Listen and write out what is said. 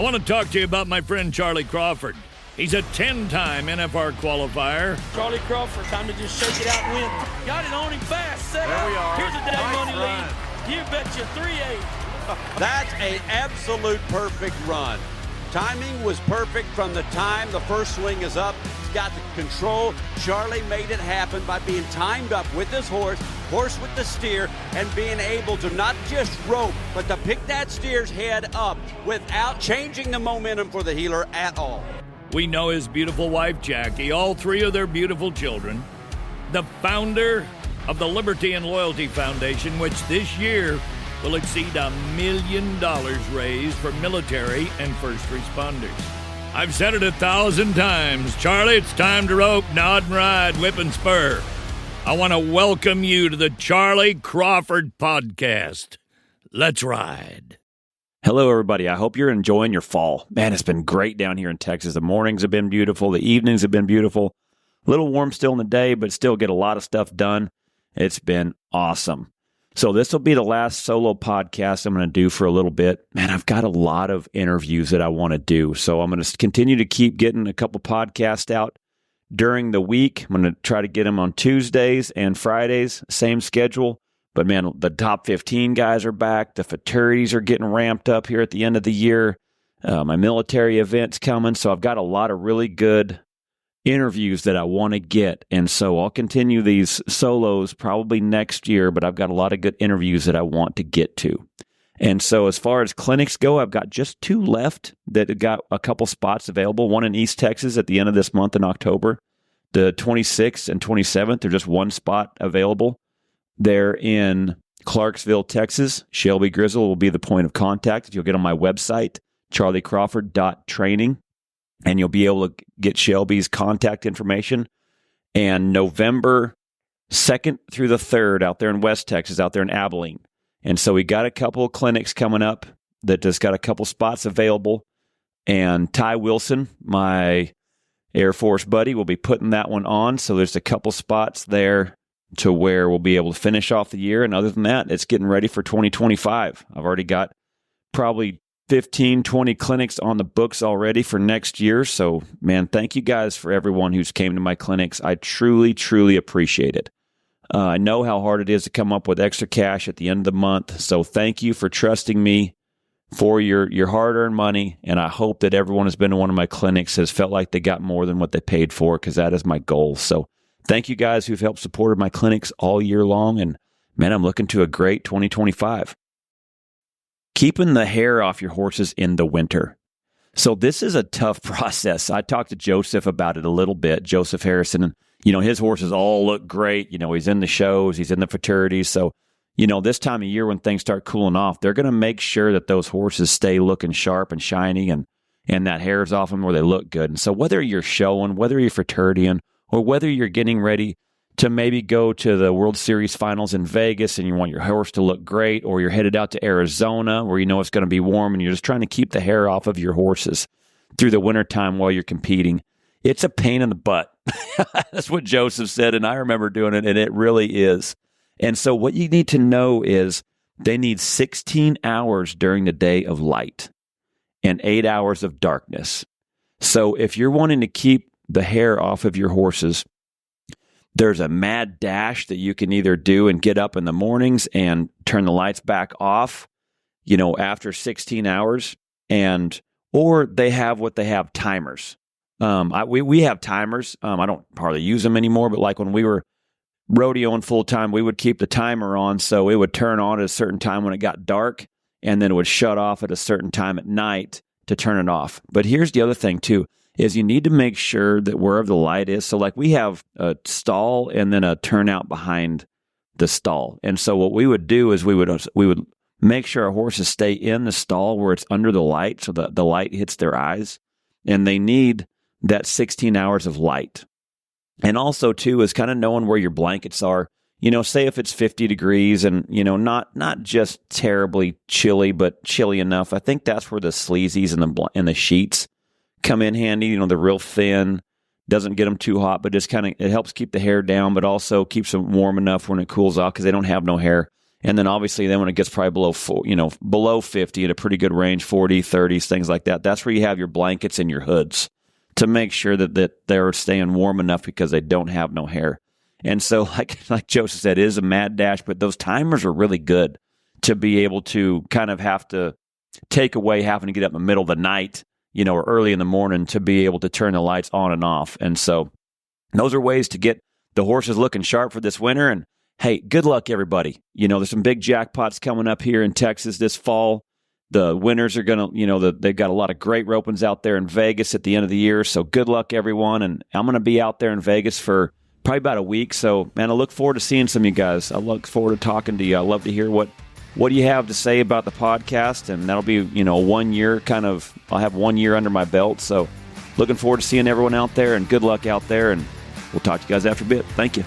I want to talk to you about my friend Charlie Crawford. He's a 10-time NFR qualifier. Charlie Crawford, time to just shake it out and win. Got it on him fast. Set there up. We are. Here's a day nice money run. lead. You betcha 3-8. That's an absolute perfect run. Timing was perfect from the time the first swing is up. He's got the control. Charlie made it happen by being timed up with his horse with the steer, and being able to not just rope, but to pick that steer's head up without changing the momentum for the heeler at all. We know his beautiful wife, Jackie, all three of their beautiful children, the founder of the Liberty and Loyalty Foundation, which this year will exceed $1 million raised for military and first responders. I've said it 1,000 times. Charlie, it's time to rope, nod and ride, whip and spur. I want to welcome you to the Charlie Crawford Podcast. Let's ride. Hello, everybody. I hope you're enjoying your fall. Man, it's been great down here in Texas. The mornings have been beautiful. The evenings have been beautiful. A little warm still in the day, but still get a lot of stuff done. It's been awesome. So this will be the last solo podcast I'm going to do for a little bit. Man, I've got a lot of interviews that I want to do. So I'm going to continue to keep getting a couple podcasts out during the week. I'm going to try to get them on Tuesdays and Fridays, same schedule. But man, the top 15 guys are back. The fraternities are getting ramped up here at the end of the year. My military event's coming. So I've got a lot of really good interviews that I want to get. And so I'll continue these solos probably next year, but I've got a lot of good interviews that I want to get to. And so as far as clinics go, I've got just 2 left that got a couple spots available. One in East Texas at the end of this month in October. The 26th and 27th, there's just 1 spot available. They're in Clarksville, Texas. Shelby Grizzle will be the point of contact. If you'll get on my website, charliecrawford.training, and you'll be able to get Shelby's contact information. And November 2nd through the 3rd out there in West Texas, out there in Abilene. And so we got a couple of clinics coming up that just got a couple spots available. And Ty Wilson, my Air Force buddy, will be putting that one on. So there's a couple spots there to where we'll be able to finish off the year. And other than that, it's getting ready for 2025. I've already got probably 15, 20 clinics on the books already for next year. So, man, thank you guys for everyone who's came to my clinics. I truly, truly appreciate it. I know how hard it is to come up with extra cash at the end of the month. So thank you for trusting me for your hard-earned money. And I hope that everyone who's been to one of my clinics has felt like they got more than what they paid for, because that is my goal. So thank you guys who've helped support my clinics all year long. And, man, I'm looking to a great 2025. Keeping the hair off your horses in the winter. So this is a tough process. I talked to Joseph about it a little bit, Joseph Harrison, and, his horses all look great. He's in the shows, he's in the fraternities. So, this time of year when things start cooling off, they're going to make sure that those horses stay looking sharp and shiny and that hair's off them where they look good. And so whether you're showing, whether you're fraternitying, or whether you're getting ready to maybe go to the World Series finals in Vegas and you want your horse to look great, or you're headed out to Arizona where it's going to be warm and you're just trying to keep the hair off of your horses through the wintertime while you're competing, it's a pain in the butt. That's what Joseph said, and I remember doing it, and it really is. And so what you need to know is they need 16 hours during the day of light and 8 hours of darkness. So if you're wanting to keep the hair off of your horses, there's a mad dash that you can either do and get up in the mornings and turn the lights back off, after 16 hours, or they have timers. We have timers. I don't hardly use them anymore, but like when we were rodeoing full time, we would keep the timer on, so it would turn on at a certain time when it got dark, and then it would shut off at a certain time at night to turn it off. But here's the other thing too, is you need to make sure that wherever the light is, so like we have a stall and then a turnout behind the stall. And so what we would do is we would make sure our horses stay in the stall where it's under the light, so the light hits their eyes, and they need that 16 hours of light. And also too is kind of knowing where your blankets are. Say if it's 50 degrees and, not just terribly chilly, but chilly enough. I think that's where the sleazies and the sheets come in handy. They're real thin, doesn't get them too hot, but just it helps keep the hair down, but also keeps them warm enough when it cools off because they don't have no hair. And then obviously then when it gets probably below 50 at a pretty good range, 40, 30s, things like that, that's where you have your blankets and your hoods to make sure that they're staying warm enough because they don't have no hair. And so like Joseph said, it is a mad dash, but those timers are really good to be able to kind of have to take away having to get up in the middle of the night, or early in the morning to be able to turn the lights on and off. And so those are ways to get the horses looking sharp for this winter. And hey, good luck, everybody. There's some big jackpots coming up here in Texas this fall. The winners are going to, they've got a lot of great ropings out there in Vegas at the end of the year. So good luck, everyone. And I'm going to be out there in Vegas for probably about a week. So, man, I look forward to seeing some of you guys. I look forward to talking to you. I love to hear what you have to say about the podcast. And that'll be, 1 year I'll have 1 year under my belt. So looking forward to seeing everyone out there, and good luck out there. And we'll talk to you guys after a bit. Thank you.